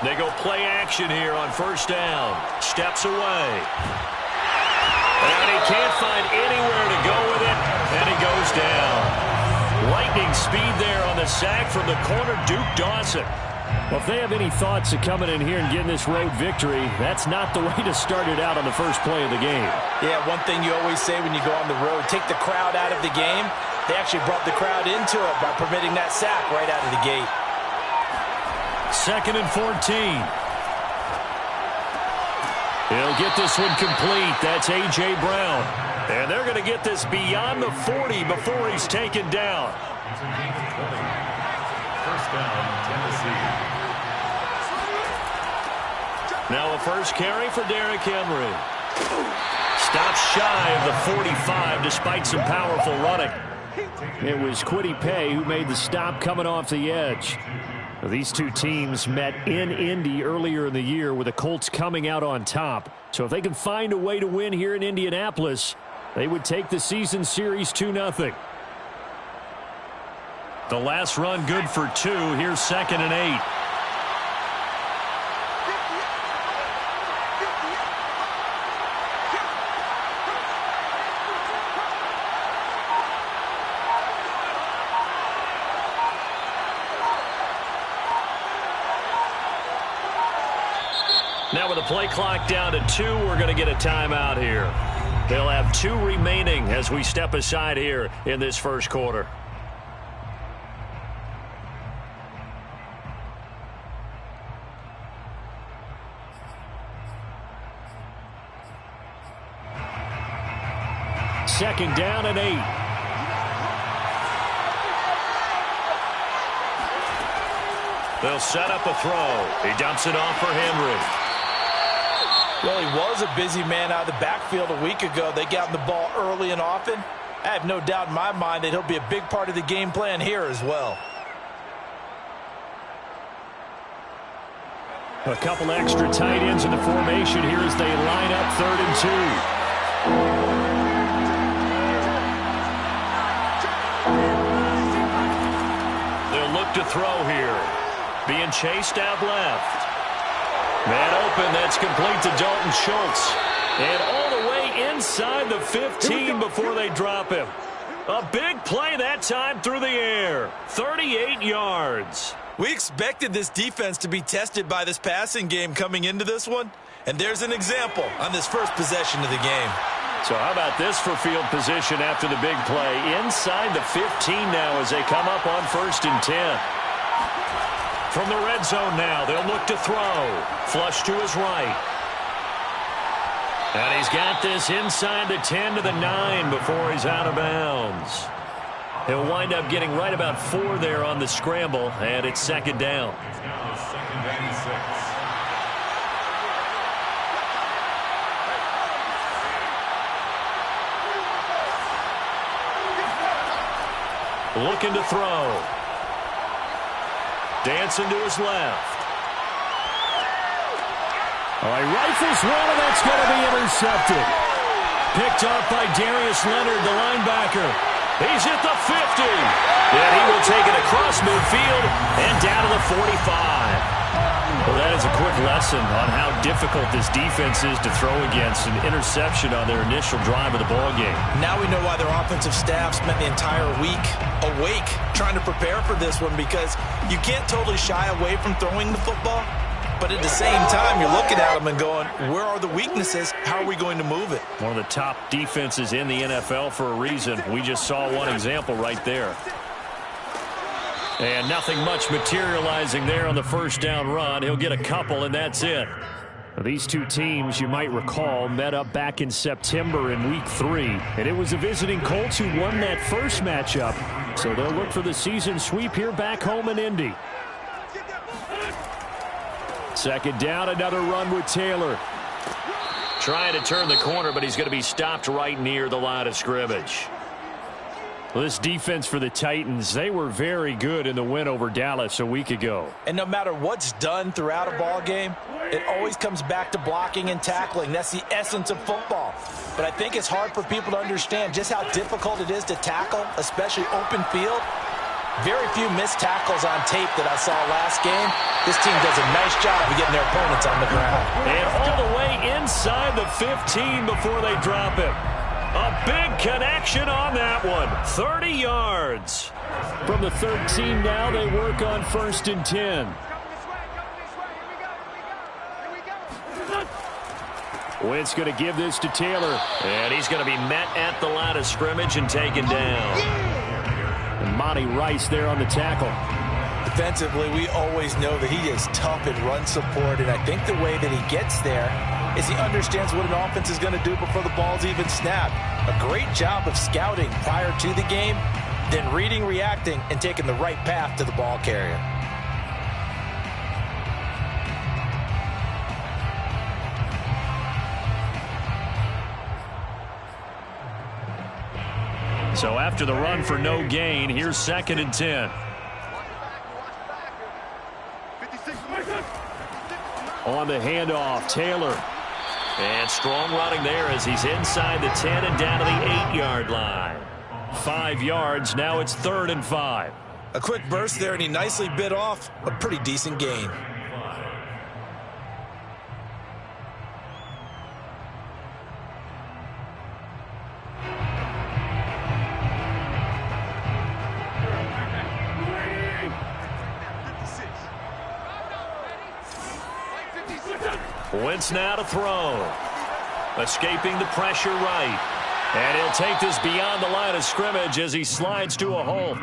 They go play action here on first down. Steps away. And he can't find anywhere to go with it, and he goes down. Lightning speed there on the sack from the corner, Duke Dawson. Well, if they have any thoughts of coming in here and getting this road victory, that's not the way to start it out on the first play of the game. Yeah, one thing you always say when you go on the road, take the crowd out of the game. They actually brought the crowd into it by permitting that sack right out of the gate. 2nd and 14. He'll get this one complete. That's A.J. Brown. And they're going to get this beyond the 40 before he's taken down. First down, Tennessee. Now a first carry for Derrick Henry. Stops shy of the 45 despite some powerful running. It was Kwity Paye who made the stop coming off the edge. These two teams met in Indy earlier in the year with the Colts coming out on top. So if they can find a way to win here in Indianapolis, they would take the season series 2-0. The last run good for 2. Here's 2nd and 8. Now with the play clock down to 2, we're going to get a timeout here. They'll have 2 remaining as we step aside here in this first quarter. Second down and 8. They'll set up a throw. He dumps it off for Henry. Well, he was a busy man out of the backfield a week ago. They got him the ball early and often. I have no doubt in my mind that he'll be a big part of the game plan here as well. A couple extra tight ends in the formation here as they line up 3rd and 2. They'll look to throw here. Being chased out left. Man open, that's complete to Dalton Schultz. And all the way inside the 15 before they drop him. A big play that time through the air. 38 yards. We expected this defense to be tested by this passing game coming into this one. And there's an example on this first possession of the game. So how about this for field position after the big play? Inside the 15 now as they come up on 1st and 10. From the red zone now, they'll look to throw. Flush to his right. And he's got this inside the 10 to the 9 before he's out of bounds. He'll wind up getting right about 4 there on the scramble, and it's 2nd down. Now 2nd and 6. Looking to throw. Dancing to his left. All right, rifles one, and that's going to be intercepted. Picked off by Darius Leonard, the linebacker. He's at the 50. And he will take it across midfield and down to the 45. Well, that is a quick lesson on how difficult this defense is to throw against. An interception on their initial drive of the ballgame. Now we know why their offensive staff spent the entire week awake trying to prepare for this one, because you can't totally shy away from throwing the football. But at the same time, you're looking at them and going, where are the weaknesses? How are we going to move it? One of the top defenses in the NFL for a reason. We just saw one example right there. And nothing much materializing there on the first down run. He'll get a couple, and that's it. These two teams, you might recall, met up back in September in Week 3. And it was the visiting Colts who won that first matchup. So they'll look for the season sweep here back home in Indy. Second down, another run with Taylor. Trying to turn the corner, but he's going to be stopped right near the line of scrimmage. Well, this defense for the Titans, they were very good in the win over Dallas a week ago. And no matter what's done throughout a ball game, it always comes back to blocking and tackling. That's the essence of football. But I think it's hard for people to understand just how difficult it is to tackle, especially open field. Very few missed tackles on tape that I saw last game. This team does a nice job of getting their opponents on the ground. And all the way inside the 15 before they drop him. A big connection on that one. 30 yards. From the 13 now, they work on 1st and 10. Wentz going to give this to Taylor. And he's going to be met at the line of scrimmage and taken down. And Monty Rice there on the tackle. Defensively, we always know that he is tough in run support, and I think the way that he gets there is he understands what an offense is going to do before the ball's even snapped. A great job of scouting prior to the game, then reading, reacting, and taking the right path to the ball carrier. So after the run for no gain, here's 2nd and 10. On the handoff, Taylor. And strong running there as he's inside the 10 and down to the 8-yard line. 5 yards, now it's 3rd and 5. A quick burst there, and he nicely bit off a pretty decent gain. Wentz now to throw. Escaping the pressure right. And he'll take this beyond the line of scrimmage as he slides to a halt.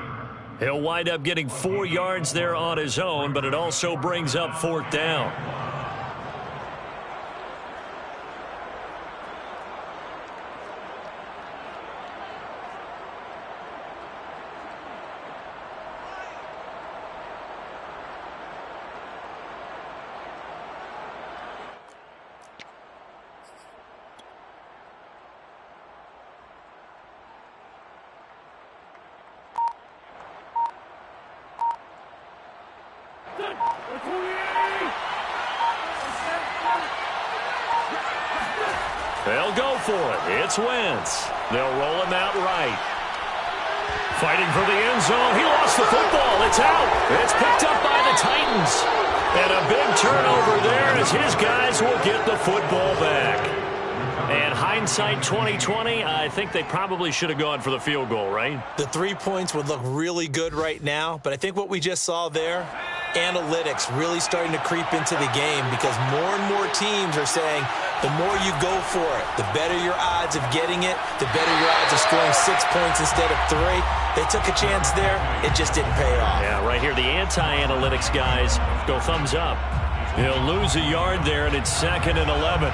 He'll wind up getting 4 yards there on his own, but it also brings up 4th down. They'll go for it. It's Wentz. They'll roll him out right. Fighting for the end zone. He lost the football. It's out. It's picked up by the Titans. And a big turnover there as his guys will get the football back. And hindsight 2020, I think they probably should have gone for the field goal, right? The 3 points would look really good right now, but I think what we just saw there, analytics really starting to creep into the game because more and more teams are saying the more you go for it, the better your odds of getting it, the better your odds of scoring 6 points instead of 3. They took a chance there. It just didn't pay off. Yeah, right here, the anti-analytics guys go thumbs up. He'll lose a yard there, and it's 2nd and 11.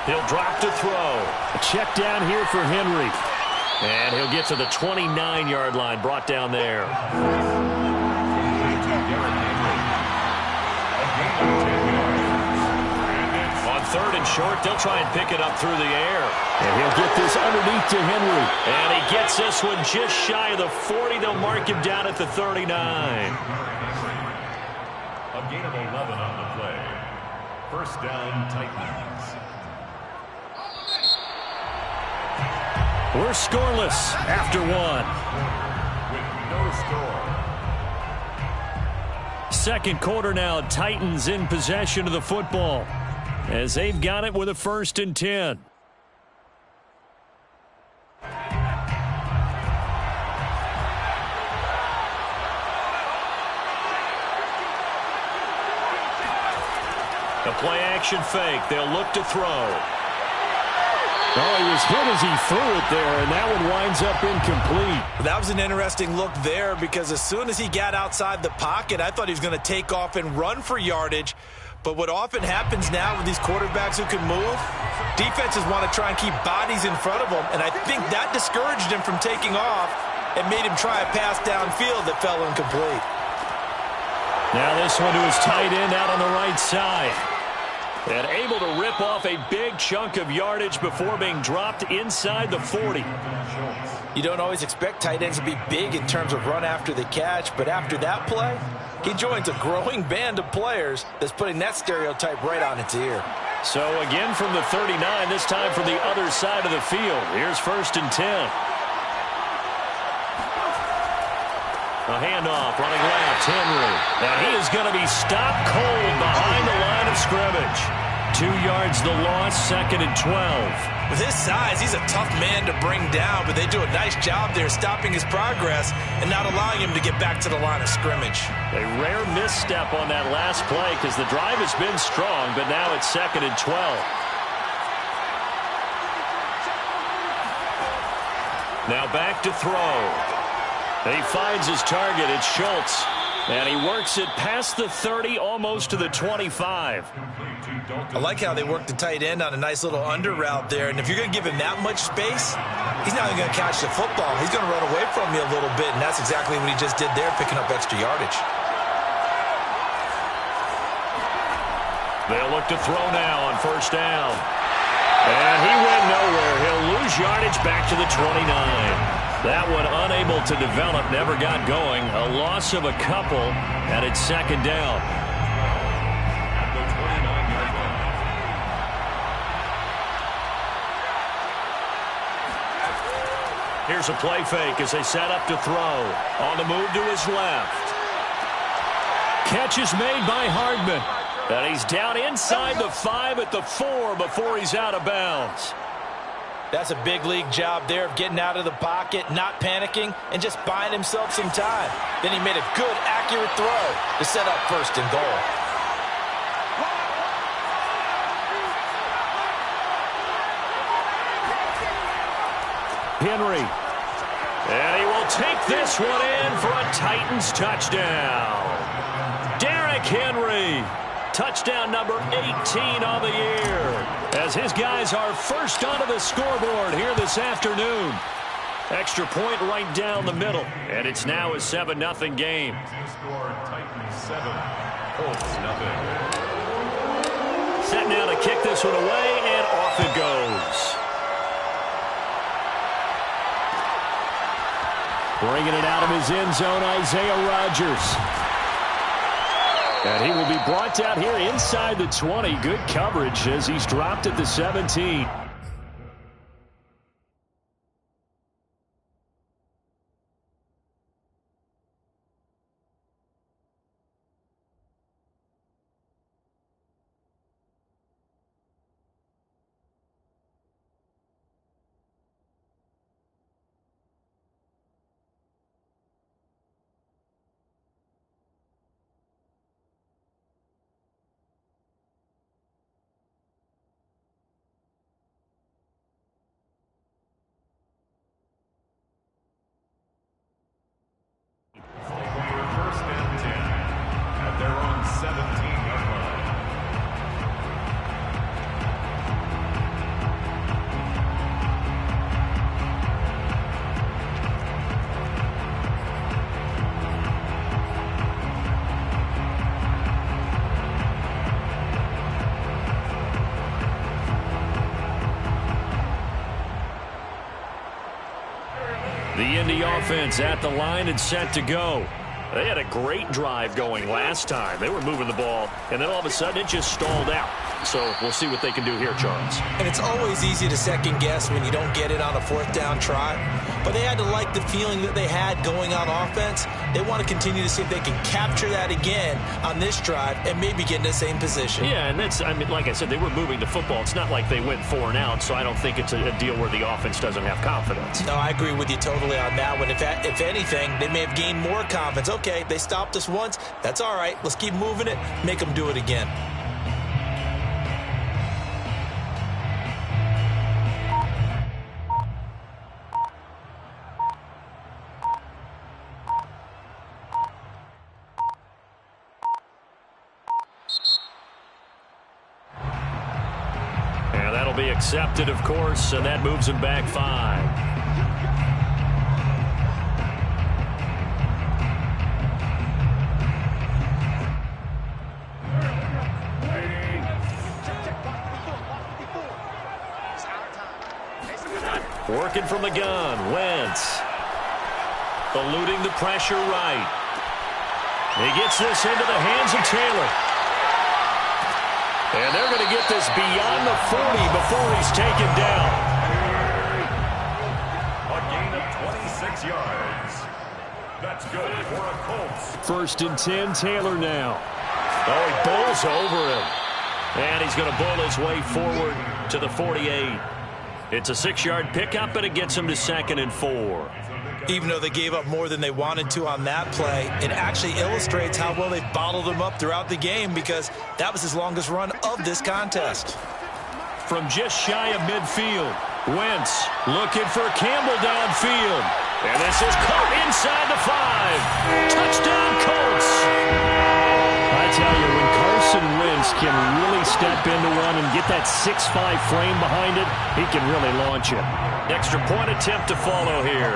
He'll drop to throw. A check down here for Henry. And he'll get to the 29-yard line, brought down there. On 3rd and short, they'll try and pick it up through the air. And he'll get this underneath to Henry. And he gets this one just shy of the 40. They'll mark him down at the 39. A gain of 11 on the play. 1st down, Titans. We're scoreless after 1. With no score. 2nd quarter now, Titans in possession of the football as they've got it with a 1st and 10. A play action fake. They'll look to throw. Oh, he was hit as he threw it there, and that one winds up incomplete. That was an interesting look there because as soon as he got outside the pocket, I thought he was going to take off and run for yardage. But what often happens now with these quarterbacks who can move, defenses want to try and keep bodies in front of them, and I think that discouraged him from taking off and made him try a pass downfield that fell incomplete. Now this one to his tight end out on the right side. And able to rip off a big chunk of yardage before being dropped inside the 40. You don't always expect tight ends to be big in terms of run after the catch, but after that play, he joins a growing band of players that's putting that stereotype right on its ear. So again from the 39, this time from the other side of the field. Here's 1st and 10. A handoff, running left, Henry. And he is going to be stopped cold behind the line of scrimmage. 2 yards the loss, 2nd and 12. With his size, he's a tough man to bring down, but they do a nice job there stopping his progress and not allowing him to get back to the line of scrimmage. A rare misstep on that last play because the drive has been strong, but now it's 2nd and 12. Now back to throw. He finds his target. It's Schultz. And he works it past the 30, almost to the 25. I like how they work the tight end on a nice little under route there. And if you're going to give him that much space, he's not even going to catch the football. He's going to run away from you a little bit, and that's exactly what he just did there, picking up extra yardage. They'll look to throw now on 1st down. And he went nowhere. He'll lose yardage back to the 29. That one unable to develop, never got going. A loss of a couple, and it's 2nd down. Here's a play fake as they set up to throw. On the move to his left. Catch is made by Hardman. And he's down inside the 5 at the 4 before he's out of bounds. That's a big league job there of getting out of the pocket, not panicking, and just buying himself some time. Then he made a good, accurate throw to set up 1st and goal. Henry. And he will take this one in for a Titans touchdown. Derrick Henry. Touchdown number 18 on the year, as his guys are first onto the scoreboard here this afternoon. Extra point right down the middle, and it's now a 7-0 game. Score Titans 7, Colts 0. Set now to kick this one away, and off it goes. Bringing it out of his end zone, Isaiah Rodgers. And he will be brought down here inside the 20. Good coverage as he's dropped at the 17. The Indy offense at the line and set to go. They had a great drive going last time. They were moving the ball, and then all of a sudden it just stalled out. So we'll see what they can do here, Charles. And it's always easy to second guess when you don't get it on a 4th down try. But they had to like the feeling that they had going on offense. They want to continue to see if they can capture that again on this drive and maybe get in the same position. Yeah, and that's, I mean, like I said, they were moving the football. It's not like they went 4 and out, so I don't think it's a deal where the offense doesn't have confidence. No, I agree with you totally on that one. If anything, they may have gained more confidence. Okay, they stopped us once. That's all right. Let's keep moving it. Make them do it again. Be accepted, of course, and that moves him back 5. Working from the gun, Wentz. Eluding the pressure right. He gets this into the hands of Taylor. And they're going to get this beyond the 40 before he's taken down. A gain of 26 yards. That's good for a Colts. 1st and 10, Taylor now. Oh, he bowls over him. And he's going to bowl his way forward to the 48. It's a 6-yard pickup, and it gets him to 2nd and 4. Even though they gave up more than they wanted to on that play, it actually illustrates how well they bottled him up throughout the game because that was his longest run of this contest. From just shy of midfield, Wentz looking for Campbell downfield. And this is caught inside the 5. Touchdown, Colts. I tell you, when Carson Wentz can really step into one and get that 6'5 frame behind it, he can really launch it. Extra point attempt to follow here.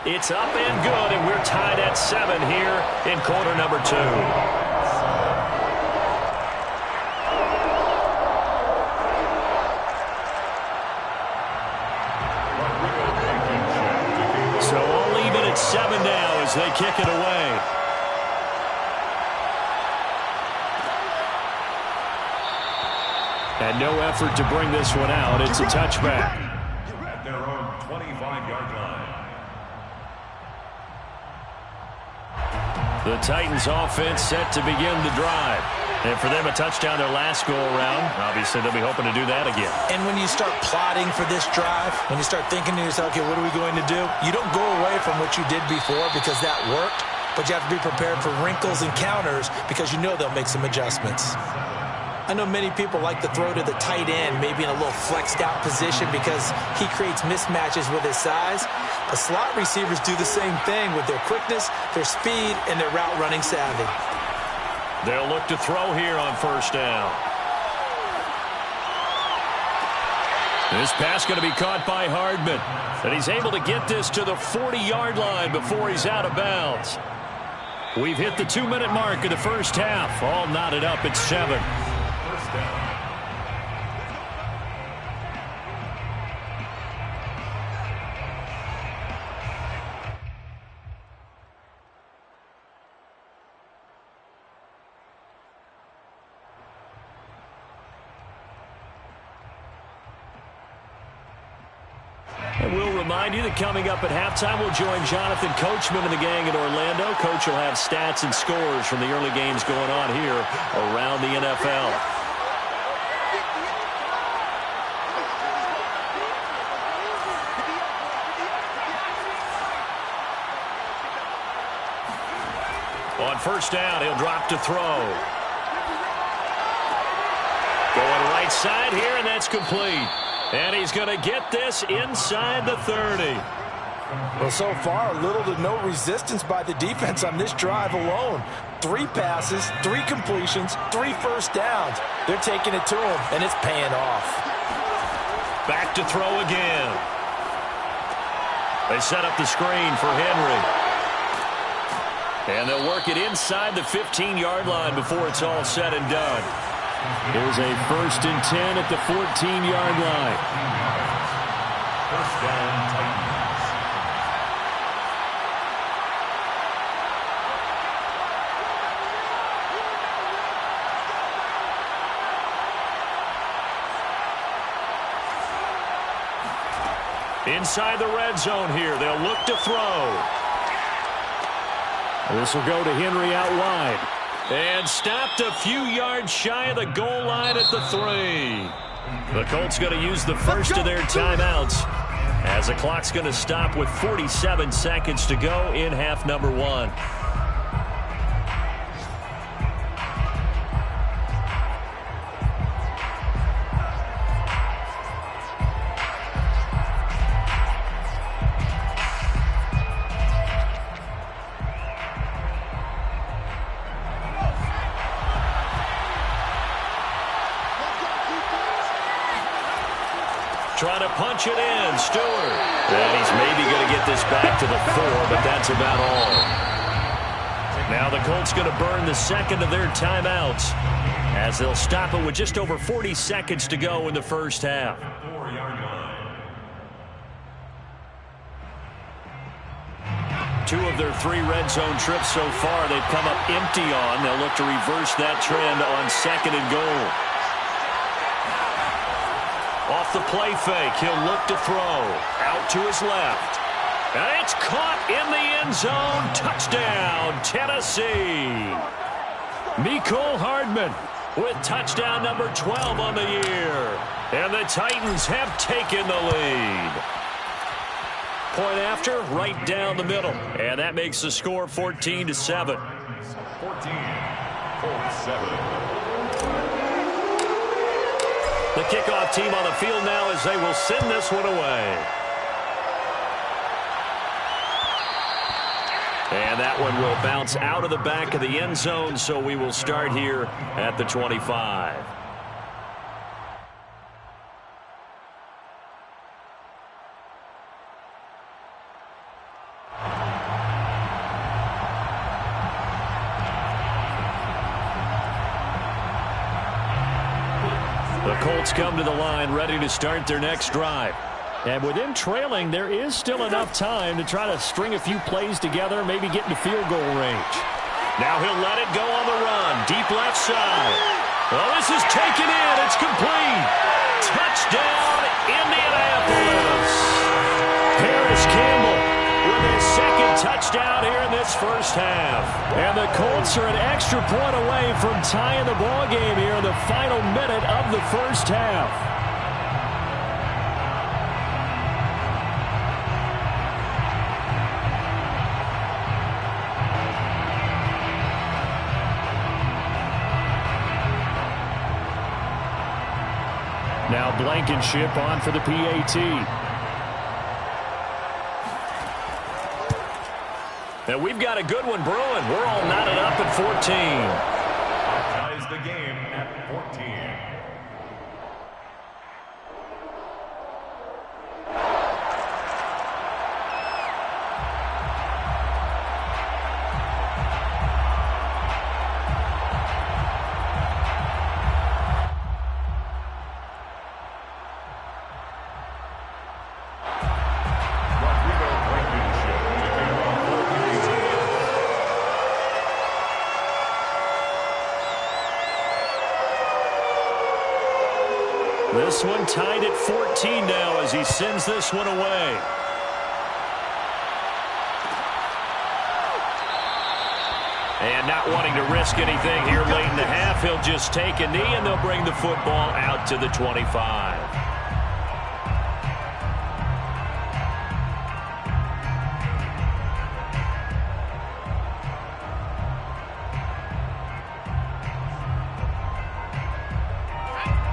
It's up and good, and we're tied at 7 here in quarter number 2. So all even at 7 now as they kick it away. And no effort to bring this one out. It's a touchback. At their own 25-yard line. The Titans offense set to begin the drive. And for them, a touchdown their last go-around. Obviously, they'll be hoping to do that again. And when you start plotting for this drive, when you start thinking to yourself, okay, what are we going to do? You don't go away from what you did before because that worked, but you have to be prepared for wrinkles and counters because you know they'll make some adjustments. I know many people like to throw to the tight end, maybe in a little flexed out position because he creates mismatches with his size. The slot receivers do the same thing with their quickness, their speed, and their route running savvy. They'll look to throw here on 1st down. This pass going to be caught by Hardman. And he's able to get this to the 40-yard line before he's out of bounds. We've hit the 2-minute mark of the first half. All knotted up at 7. First down. And we'll remind you that coming up at halftime, we'll join Jonathan Coachman and the gang in Orlando. Coach will have stats and scores from the early games going on here around the NFL. On 1st down, he'll drop to throw. Going right side here, and that's complete. And he's going to get this inside the 30. Well, so far, little to no resistance by the defense on this drive alone. 3 passes, 3 completions, 3 first downs. They're taking it to him, and it's paying off. Back to throw again. They set up the screen for Henry. And they'll work it inside the 15-yard line before it's all said and done. Here's a 1st and 10 at the 14-yard line. 1st down, Titans. Inside the red zone here. They'll look to throw. This will go to Henry out wide. And stopped a few yards shy of the goal line at the 3. The Colts going to use the first of their timeouts as the clock's going to stop with 47 seconds to go in half number 1. Trying to punch it in, Stewart. And he's maybe going to get this back to the 4, but that's about all. Now the Colts going to burn the second of their timeouts as they'll stop it with just over 40 seconds to go in the first half. 4-yard line. 2 of their 3 red zone trips so far they've come up empty on. They'll look to reverse that trend on second and goal. Off the play fake, he'll look to throw. Out to his left. And it's caught in the end zone. Touchdown, Tennessee. Mecole Hardman with touchdown number 12 on the year. And the Titans have taken the lead. Point after, right down the middle. And that makes the score 14-7. 14, Colts 7. The kickoff team on the field now as they will send this one away. And that one will bounce out of the back of the end zone, so we will start here at the 25. The Colts come to the line ready to start their next drive. And with them trailing, there is still enough time to try to string a few plays together, maybe get into field goal range. Now he'll let it go on the run. Deep left side. Well, this is taken in. It's complete. Touchdown, Indianapolis. Paris Campbell with his second touchdown here in this first half. And the Colts are an extra point away from tying the ball game here in the final minute of the first half. Now Blankenship on for the PAT. And we've got a good one brewing. We're all knotted up at 14. Ties the game at 14. This one tied at 14 now as he sends this one away. And not wanting to risk anything here late in the half, he'll just take a knee and they'll bring the football out to the 25.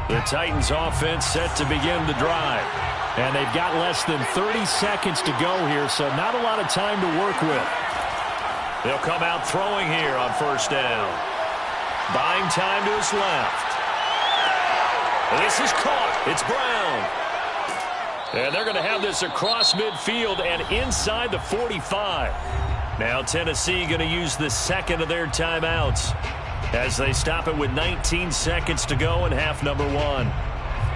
The Titans offense set to begin the drive. And they've got less than 30 seconds to go here, so not a lot of time to work with. They'll come out throwing here on first down. Buying time to his left. This is caught. It's Brown. And they're going to have this across midfield and inside the 45. Now Tennessee going to use the second of their timeouts as they stop it with 19 seconds to go in half number 1.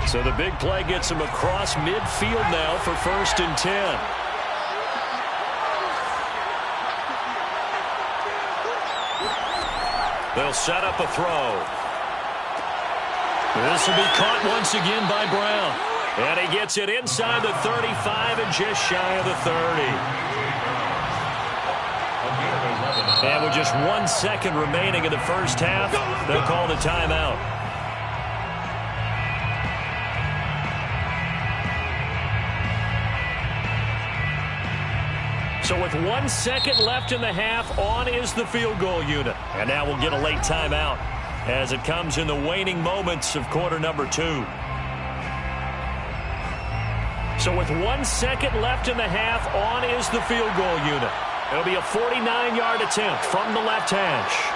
So the big play gets them across midfield now for 1st and 10. They'll set up a throw. This will be caught once again by Brown. And he gets it inside the 35 and just shy of the 30. And with just 1 second remaining in the first half, they'll call the timeout. So with 1 second left in the half, on is the field goal unit. And now we'll get a late timeout as it comes in the waning moments of quarter number 2. So with 1 second left in the half, on is the field goal unit. It'll be a 49-yard attempt from the left hash.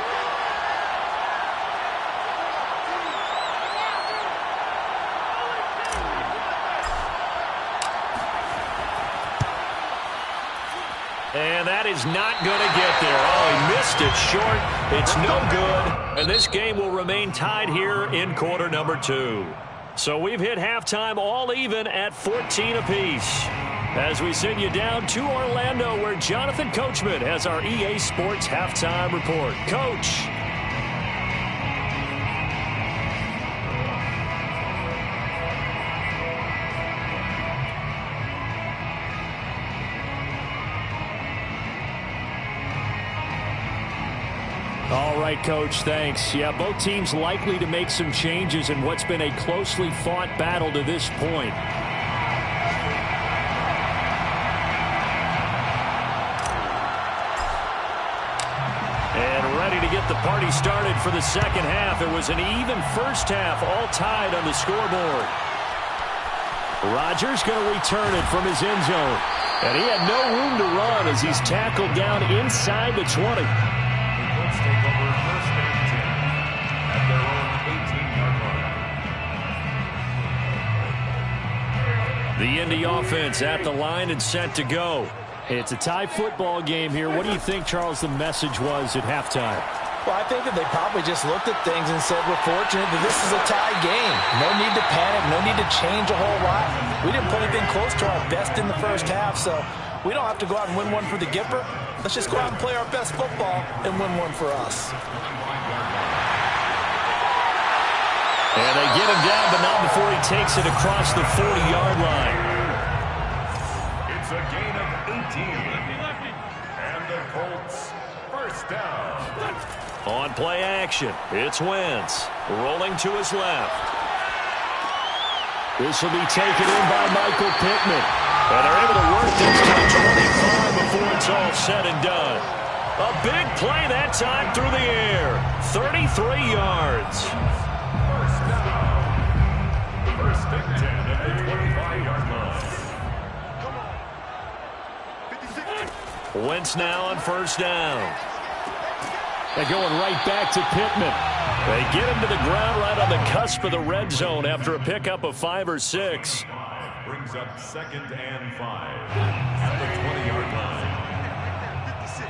And that is not going to get there. Oh, he missed it short. It's no good. And this game will remain tied here in quarter number 2. So we've hit halftime all even at 14 apiece. As we send you down to Orlando, where Jonathan Coachman has our EA Sports halftime report. Coach. All right, Coach, thanks. Yeah, both teams likely to make some changes in what's been a closely fought battle to this point. And ready to get the party started for the second half. It was an even first half, all tied on the scoreboard. Rodgers going to return it from his end zone. And he had no room to run as he's tackled down inside the 20. Take over first and 10 at their own 18-yard line. The Indy offense at the line and set to go. It's a tie football game here. What do you think, Charles, the message was at halftime? Well, I think that they probably just looked at things and said, we're fortunate that this is a tie game. No need to panic, no need to change a whole lot. We didn't put anything close to our best in the first half, so we don't have to go out and win one for the Gipper. Let's just go out and play our best football and win one for us. And they get him down, but not before he takes it across the 40-yard line. It's a gain of 18. And the Colts first down. On play action, it's Wentz rolling to his left. This will be taken in by Michael Pittman. And they're able to work this to 25 before it's all said and done. A big play that time through the air. 33 yards. First down. First and 10 at the 25-yard line. Wentz now on first down. They're going right back to Pittman. They get him to the ground right on the cusp of the red zone after a pickup of 5 or 6. Brings up second and 5 at the 20-yard line. 56.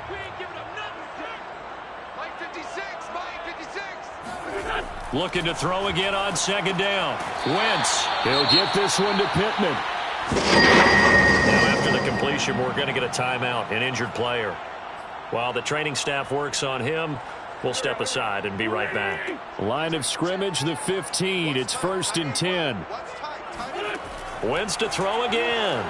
We ain't giving up nothing. Mike 56. Mike 56. Looking to throw again on second down. Wentz. He'll get this one to Pittman. Now after the completion, we're going to get a timeout, an injured player. While the training staff works on him, we'll step aside and be right back. Line of scrimmage, the 15. It's first and 10. Wentz to throw again.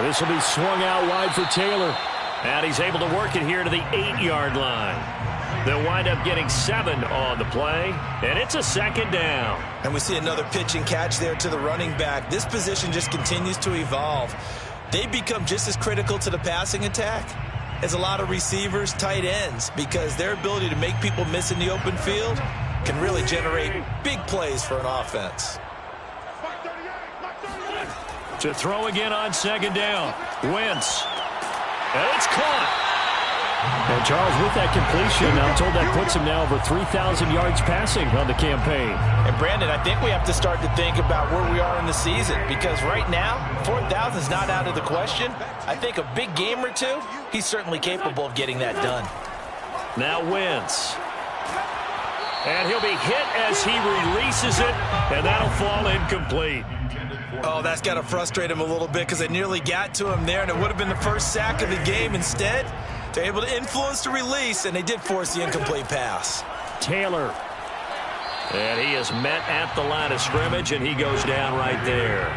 This will be swung out wide for Taylor. And he's able to work it here to the 8-yard line. They'll wind up getting 7 on the play, and it's a second down. And we see another pitch and catch there to the running back. This position just continues to evolve. They become just as critical to the passing attack as a lot of receivers, tight ends, because their ability to make people miss in the open field can really generate big plays for an offense. To throw again on second down. Wentz. And it's caught. And Charles, with that completion, I'm told that puts him now over 3,000 yards passing on the campaign. And Brandon, I think we have to start to think about where we are in the season, because right now, 4,000 is not out of the question. I think a big game or two, he's certainly capable of getting that done. Now Wentz. And he'll be hit as he releases it, and that'll fall incomplete. Oh, that's got to frustrate him a little bit, because it nearly got to him there, and it would have been the first sack of the game. Instead, they're able to influence the release, and they did force the incomplete pass. Taylor. And he is met at the line of scrimmage, and he goes down right there.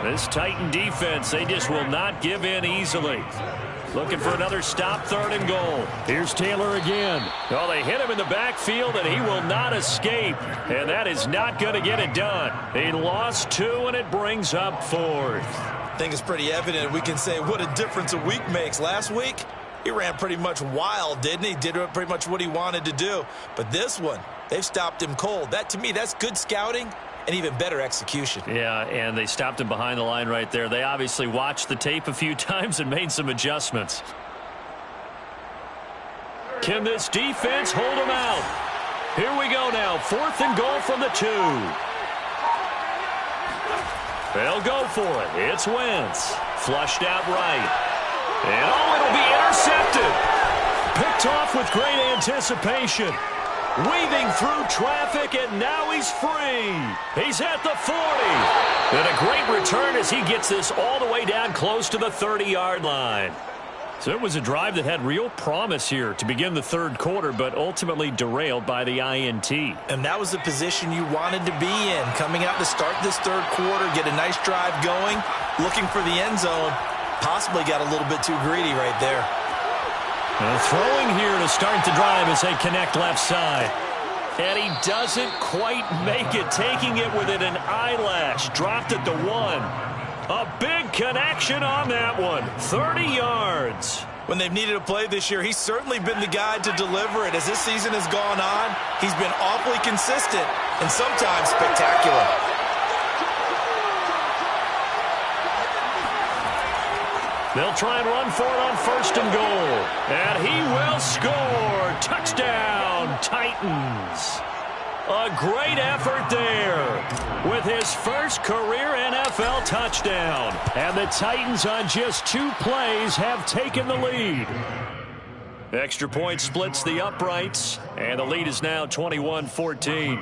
This Titan defense, they just will not give in easily. Looking for another stop, 3rd and goal. Here's Taylor again. Well, they hit him in the backfield, and he will not escape. And that is not going to get it done. He lost 2, and it brings up 4th. I think it's pretty evident. We can say what a difference a week makes. Last week, he ran pretty much wild, didn't he? Did pretty much what he wanted to do. But this one, they've stopped him cold. That, to me, that's good scouting and even better execution. Yeah, and they stopped him behind the line right there. They obviously watched the tape a few times and made some adjustments. Can this defense hold him out? Here we go now. 4th and goal from the 2. They'll go for it. It's Wentz. Flushed out right. And it'll be intercepted. Picked off with great anticipation. Weaving through traffic, and now he's free. He's at the 40. And a great return as he gets this all the way down close to the 30-yard line. So it was a drive that had real promise here to begin the third quarter, but ultimately derailed by the INT. And that was the position you wanted to be in, coming out to start this third quarter, get a nice drive going, looking for the end zone. Possibly got a little bit too greedy right there. Throwing here to start the drive as they connect left side. And he doesn't quite make it, taking it within an eyelash. Dropped at the 1. A big connection on that one. 30 yards. When they've needed a play this year, he's certainly been the guy to deliver it. As this season has gone on, he's been awfully consistent and sometimes spectacular. They'll try and run for it on 1st and goal. And he will score. Touchdown, Titans. A great effort there with his first career NFL touchdown. And the Titans on just 2 plays have taken the lead. Extra point splits the uprights, and the lead is now 21-14.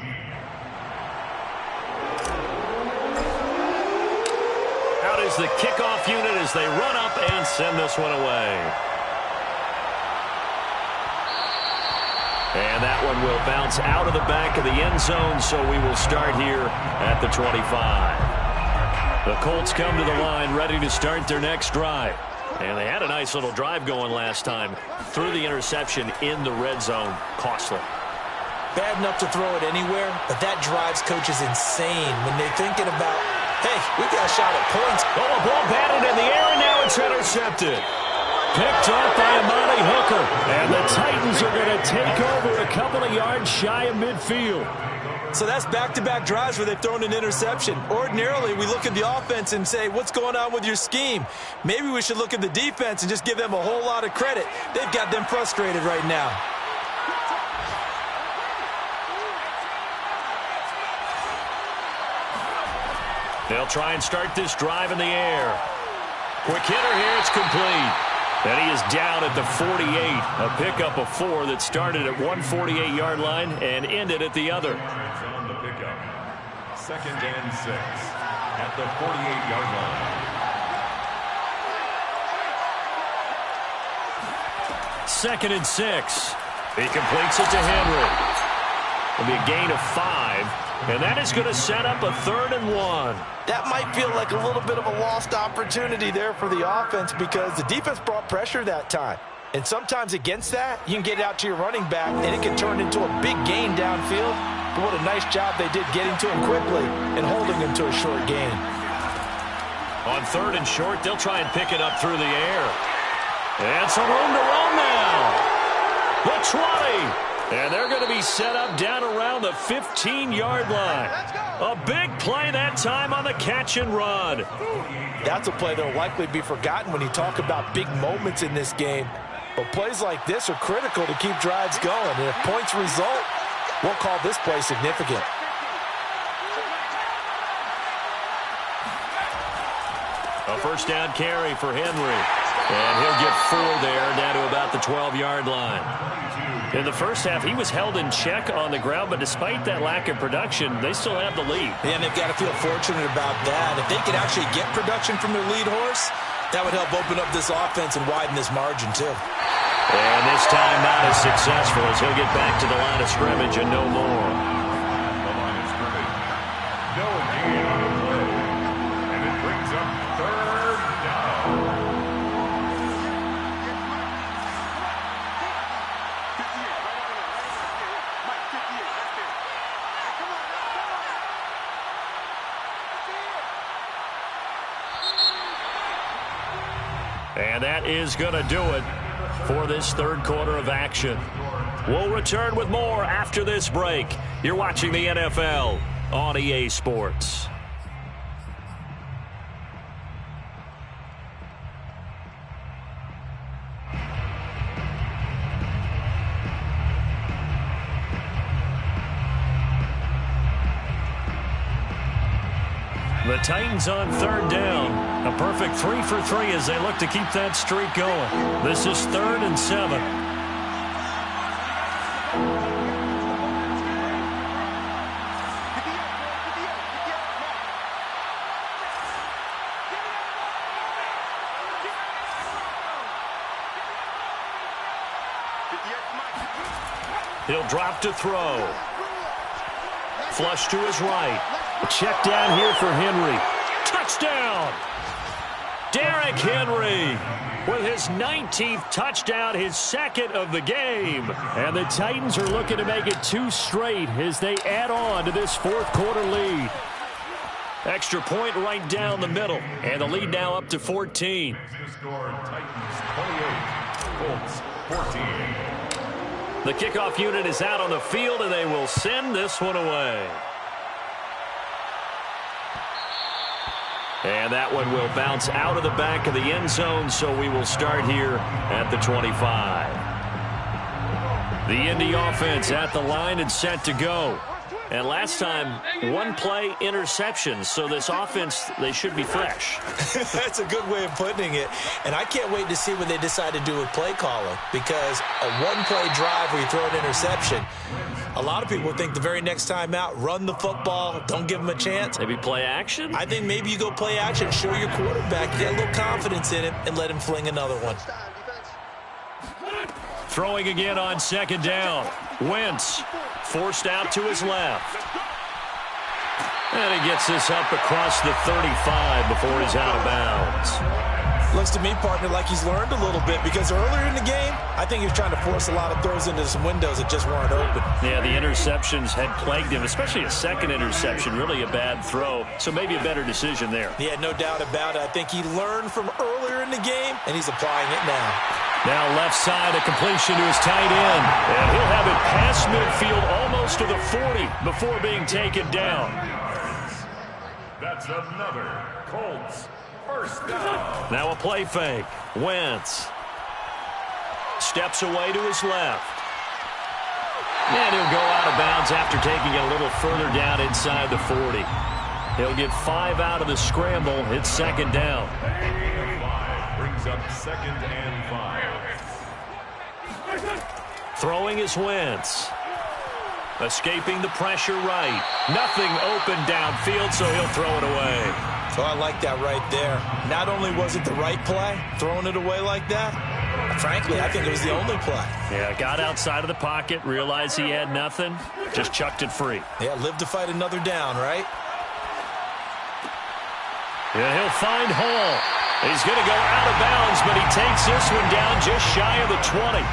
Out is the kickoff unit as they run up and send this one away. And that one will bounce out of the back of the end zone, so we will start here at the 25. The Colts come to the line ready to start their next drive. And they had a nice little drive going last time. Threw the interception in the red zone. Costly. Bad enough to throw it anywhere, but that drives coaches insane when they're thinking about, hey, we got a shot at points. Oh, a ball batted in the air, and now it's intercepted. Picked off by Amani Hooker. And the Titans are going to take over a couple of yards shy of midfield. So that's back-to-back drives where they've thrown an interception. Ordinarily, we look at the offense and say, what's going on with your scheme? Maybe we should look at the defense and just give them a whole lot of credit. They've got them frustrated right now. They'll try and start this drive in the air. Quick hitter here, it's complete. And he is down at the 48. A pickup of 4 that started at 148-yard line and ended at the other. On the pickup. 2nd and 6 at the 48-yard line. 2nd and 6. He completes it to Henry. It'll be a gain of 5. And that is going to set up a 3rd and 1. That might feel like a little bit of a lost opportunity there for the offense because the defense brought pressure that time. And sometimes against that, you can get it out to your running back, and it can turn into a big gain downfield. But what a nice job they did getting to him quickly and holding him to a short gain. On 3rd and short, they'll try and pick it up through the air. And some room to run now. The 20. And they're going to be set up down around the 15-yard line. A big play that time on the catch and run. That's a play that will likely be forgotten when you talk about big moments in this game. But plays like this are critical to keep drives going. And if points result, we'll call this play significant. A first down carry for Henry. And he'll get 4 there down to about the 12-yard line. In the first half, he was held in check on the ground, but despite that lack of production, they still have the lead. And they've got to feel fortunate about that. If they could actually get production from their lead horse, that would help open up this offense and widen this margin, too. And this time not as successful as he'll get back to the line of scrimmage and no more. The line of scrimmage. No gain on the play. And it brings up 3rd down. And that is going to do it for this third quarter of action. We'll return with more after this break. You're watching the NFL on EA Sports. The Titans on 3rd down. A perfect 3 for 3 as they look to keep that streak going. This is 3rd and 7. He'll drop to throw. Flush to his right. A check down here for Henry. Touchdown! Derrick Henry with his 19th touchdown, his 2nd of the game. And the Titans are looking to make it 2 straight as they add on to this 4th quarter lead. Extra point right down the middle. And the lead now up to 14. The score, Titans 28, Colts 14. The kickoff unit is out on the field, and they will send this one away. And that one will bounce out of the back of the end zone, so we will start here at the 25. The Indy offense at the line and set to go. And last time, 1 play interception, so this offense, they should be fresh. That's a good way of putting it. And I can't wait to see what they decide to do with play calling, because a 1-play drive where you throw an interception, a lot of people think the very next time out, run the football, don't give them a chance. Maybe play action? I think maybe you go play action, show your quarterback, get a little confidence in him, and let him fling another one. Throwing again on 2nd down. Wentz forced out to his left. And he gets this up across the 35 before he's out of bounds. Looks to me, partner, like he's learned a little bit, because earlier in the game, I think he was trying to force a lot of throws into some windows that just weren't open. Yeah, the interceptions had plagued him, especially a 2nd interception, really a bad throw. So maybe a better decision there. Yeah, no doubt about it. I think he learned from earlier in the game, and he's applying it now. Now left side, a completion to his tight end. And he'll have it past midfield almost to the 40 before being taken down. That's another Colts first down. Now a play fake. Wentz steps away to his left. And he'll go out of bounds after taking it a little further down inside the 40. He'll get 5 out of the scramble. It's 2nd down. 5 brings up 2nd and 5. Throwing is Wentz. Escaping the pressure right. Nothing open downfield, so he'll throw it away. So I like that right there. Not only was it the right play, throwing it away like that, frankly, I think it was the only play. Yeah, got outside of the pocket, realized he had nothing, just chucked it free. Yeah, live to fight another down, right? Yeah, he'll find Hall. He's going to go out of bounds, but he takes this one down just shy of the 20.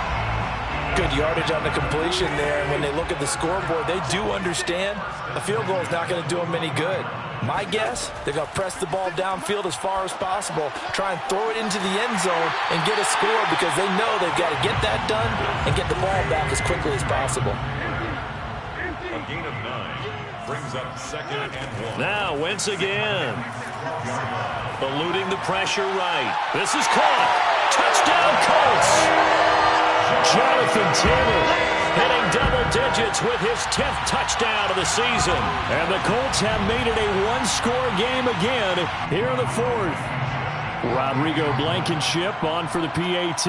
Good yardage on the completion there. And when they look at the scoreboard, they do understand a field goal is not going to do them any good. My guess, they're going to press the ball downfield as far as possible, try and throw it into the end zone and get a score, because they know they've got to get that done and get the ball back as quickly as possible. A gain of 9 brings up 2nd and 1. Now Wentz again. Eluding the pressure right. This is caught. Touchdown Colts. Jonathan Taylor hitting double digits with his 10th touchdown of the season. And the Colts have made it a 1-score game again here in the 4th. Rodrigo Blankenship on for the PAT.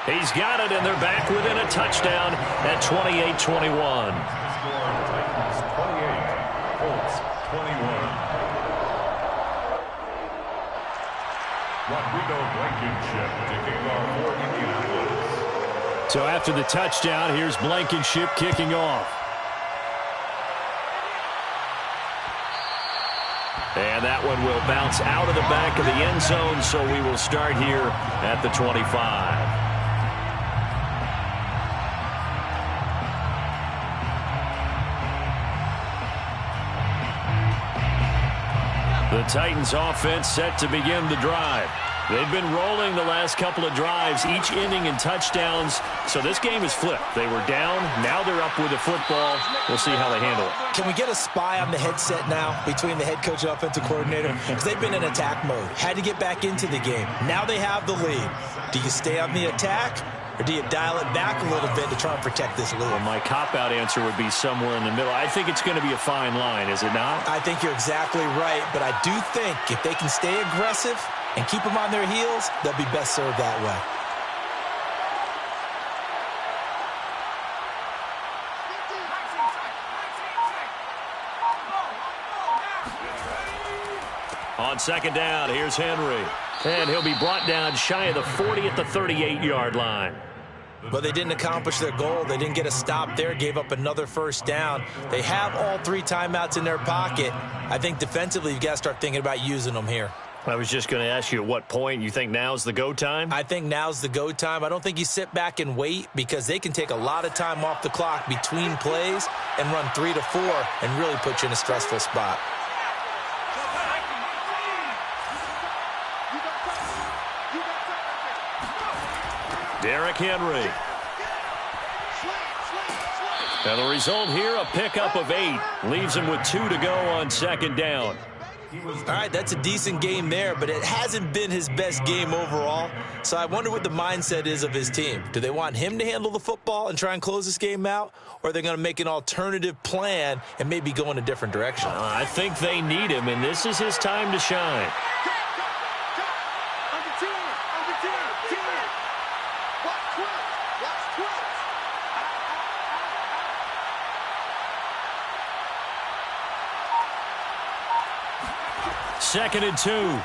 He's got it, and they're back within a touchdown at 28-21. Score, Titans 28, Colts 21. Rodrigo Blankenship to kick off for Indianapolis. So after the touchdown, here's Blankenship kicking off. And that one will bounce out of the back of the end zone, so we will start here at the 25. The Titans offense set to begin the drive. They've been rolling the last couple of drives, each ending in touchdowns. So this game is flipped. They were down. Now they're up with the football. We'll see how they handle it. Can we get a spy on the headset now between the head coach and offensive coordinator? Because they've been in attack mode. Had to get back into the game. Now they have the lead. Do you stay on the attack, or do you dial it back a little bit to try and protect this lead? Well, my cop-out answer would be somewhere in the middle. I think it's going to be a fine line, is it not? I think you're exactly right, but I do think if they can stay aggressive and keep them on their heels, they'll be best served that way. On second down, here's Henry. And he'll be brought down shy of the 40 at the 38-yard line. But they didn't accomplish their goal. They didn't get a stop there, gave up another first down. They have all 3 timeouts in their pocket. I think defensively you've got to start thinking about using them here. I was just going to ask you at what point you think now's the go time? I think now's the go time. I don't think you sit back and wait because they can take a lot of time off the clock between plays and run 3 to 4 and really put you in a stressful spot. Derrick Henry. And the result here, a pickup of 8. Leaves him with 2 to go on second down. All right, that's a decent game there, but it hasn't been his best game overall. So I wonder what the mindset is of his team. Do they want him to handle the football and try and close this game out? Or are they going to make an alternative plan and maybe go in a different direction? I think they need him, and this is his time to shine. Second and 2. And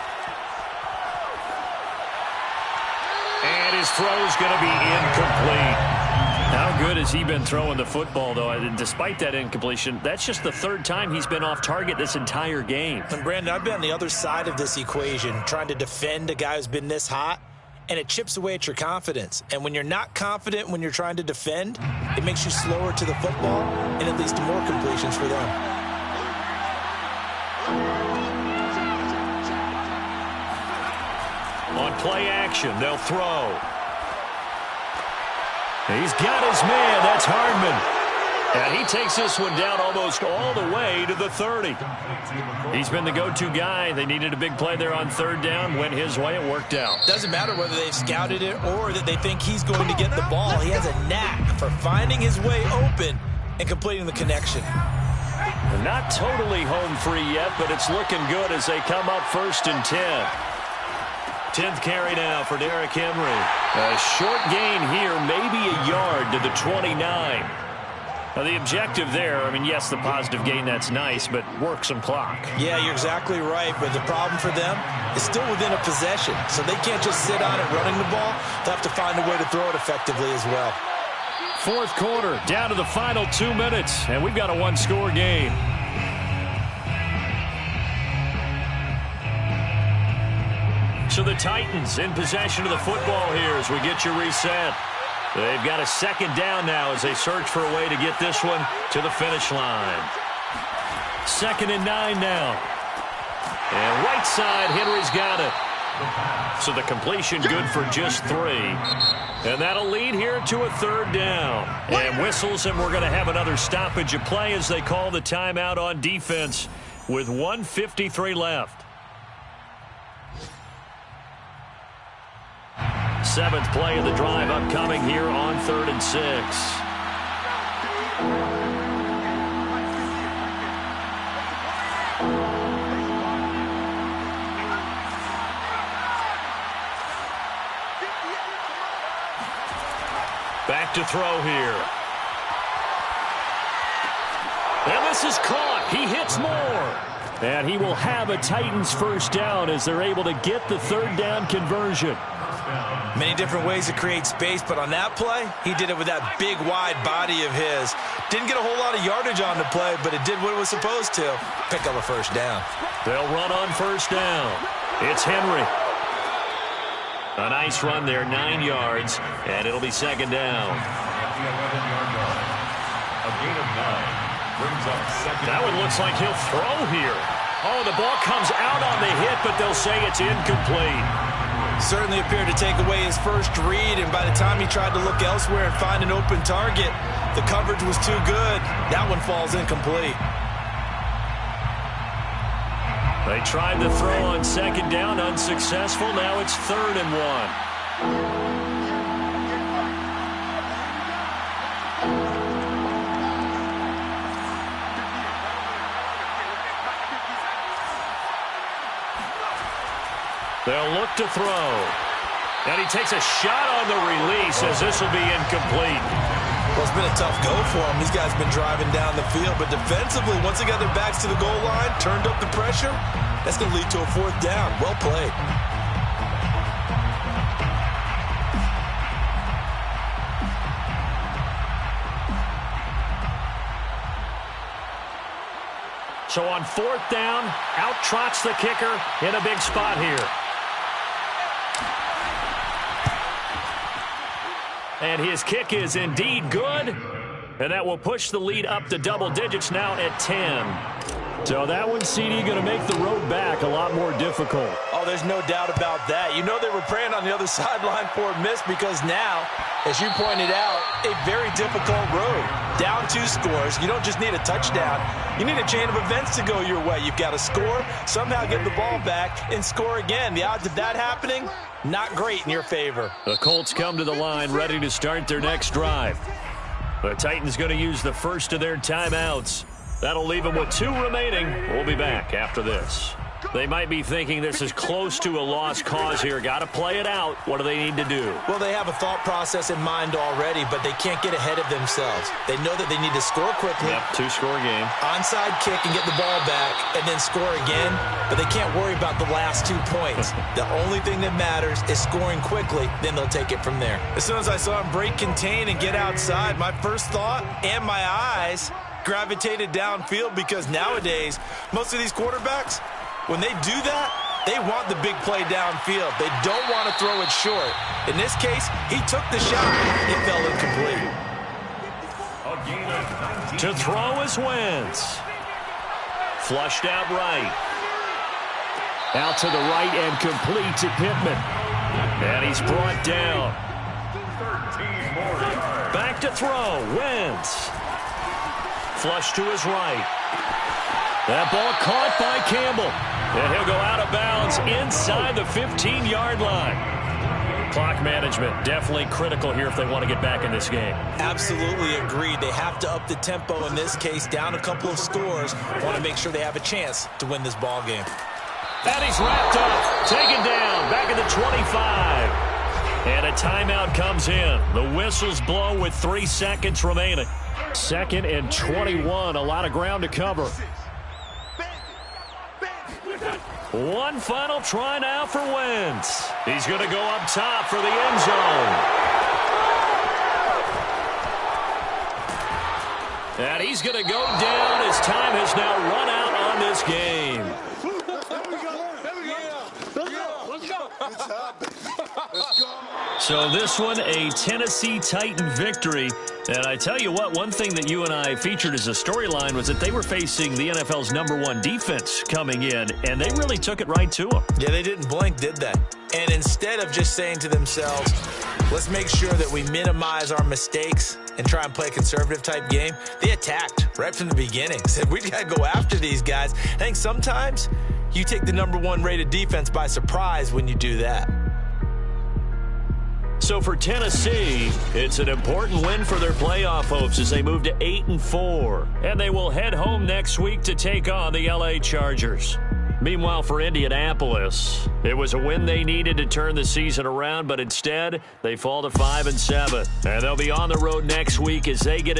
his throw's going to be incomplete. How good has he been throwing the football, though? And despite that incompletion, that's just the 3rd time he's been off target this entire game. And Brandon, I've been on the other side of this equation, trying to defend a guy who's been this hot, and it chips away at your confidence. And when you're not confident when you're trying to defend, it makes you slower to the football, and it leads to more completions for them. On play action, they'll throw. He's got his man. That's Hardman. And he takes this one down almost all the way to the 30. He's been the go-to guy. They needed a big play there on 3rd down. Went his way. It worked out. Doesn't matter whether they've scouted it or that they think he's going to get the ball. He has a knack for finding his way open and completing the connection. They're not totally home free yet, but it's looking good as they come up 1st and 10. 10th carry now for Derrick Henry. A short gain here, maybe a yard to the 29. Now, the objective there, I mean, yes, the positive gain, that's nice, but work some clock. Yeah, you're exactly right, but the problem for them is still within a possession, so they can't just sit on it running the ball. They'll have to find a way to throw it effectively as well. 4th quarter, down to the final 2 minutes, and we've got a 1-score game. So the Titans in possession of the football here as we get you reset. They've got a 2nd down now as they search for a way to get this one to the finish line. 2nd and 9 now. And right side, Henry's got it. So the completion good for just 3. And that'll lead here to a 3rd down. And whistles, and we're going to have another stoppage of play as they call the timeout on defense with 1:53 left. 7th play of the drive upcoming here on 3rd and 6. Back to throw here. And this is caught. He hits more. And he will have a Titans 1st down as they're able to get the 3rd down conversion. Many different ways to create space, but on that play, he did it with that big, wide body of his. Didn't get a whole lot of yardage on the play, but it did what it was supposed to. Pick up a 1st down. They'll run on 1st down. It's Henry. A nice run there, 9 yards, and it'll be 2nd down. A gain of 9 brings up 2nd. That one looks like he'll throw here. Oh, the ball comes out on the hit, but they'll say it's incomplete. Certainly appeared to take away his first read, and by the time he tried to look elsewhere and find an open target, the coverage was too good. That one falls incomplete. They tried the throw on 2nd down, unsuccessful. Now it's 3rd and 1. They'll look to throw. And he takes a shot on the release as this will be incomplete. Well, it's been a tough go for them. These guys have been driving down the field, but defensively, once they got their backs to the goal line, turned up the pressure, that's going to lead to a 4th down. Well played. So on 4th down, out trots the kicker in a big spot here. And his kick is indeed good. And that will push the lead up to double digits now at 10. So that one, CD, going to make the road back a lot more difficult. Oh, there's no doubt about that. You know they were praying on the other sideline for a miss because now, as you pointed out, a very difficult road. Down 2 scores. You don't just need a touchdown. You need a chain of events to go your way. You've got to score, somehow get the ball back, and score again. The odds of that happening, not great in your favor. The Colts come to the line ready to start their next drive. The Titans going to use the first of their timeouts. That'll leave them with 2 remaining. We'll be back after this. They might be thinking this is close to a lost cause here. Got to play it out. What do they need to do? Well, they have a thought process in mind already, but they can't get ahead of themselves. They know that they need to score quickly. Yep, 2-score game. Onside kick and get the ball back and then score again, but they can't worry about the last 2 points. The only thing that matters is scoring quickly, then they'll take it from there. As soon as I saw him break contain and get outside, my first thought and my eyes gravitated downfield because nowadays, most of these quarterbacks, when they do that, they want the big play downfield. They don't want to throw it short. In this case, he took the shot. It fell incomplete. To throw is Wentz. Flushed out right. Out to the right and complete to Pittman. And he's brought down. Back to throw. Wentz. Flush to his right. That ball caught by Campbell. And he'll go out of bounds inside the 15-yard line. Clock management definitely critical here if they want to get back in this game. Absolutely agreed. They have to up the tempo in this case, down a couple of scores. Want to make sure they have a chance to win this ball game. And he's wrapped up, taken down, back at the 25. And a timeout comes in. The whistle's blown with 3 seconds remaining. 2nd and 21, a lot of ground to cover. One final try now for Wentz. He's going to go up top for the end zone. And he's going to go down as time has now run out on this game. So this one, a Tennessee Titan victory. And I tell you what, one thing that you and I featured as a storyline was that they were facing the NFL's #1 defense coming in, and they really took it right to them. Yeah, they didn't blink, did they? And instead of just saying to themselves, let's make sure that we minimize our mistakes and try and play a conservative type game, they attacked right from the beginning. Said, we got to go after these guys. I think sometimes you take the #1 rated defense by surprise when you do that. So for Tennessee, it's an important win for their playoff hopes as they move to 8-4. And they will head home next week to take on the LA Chargers. Meanwhile, for Indianapolis, it was a win they needed to turn the season around, but instead, they fall to 5-7. And they'll be on the road next week as they get a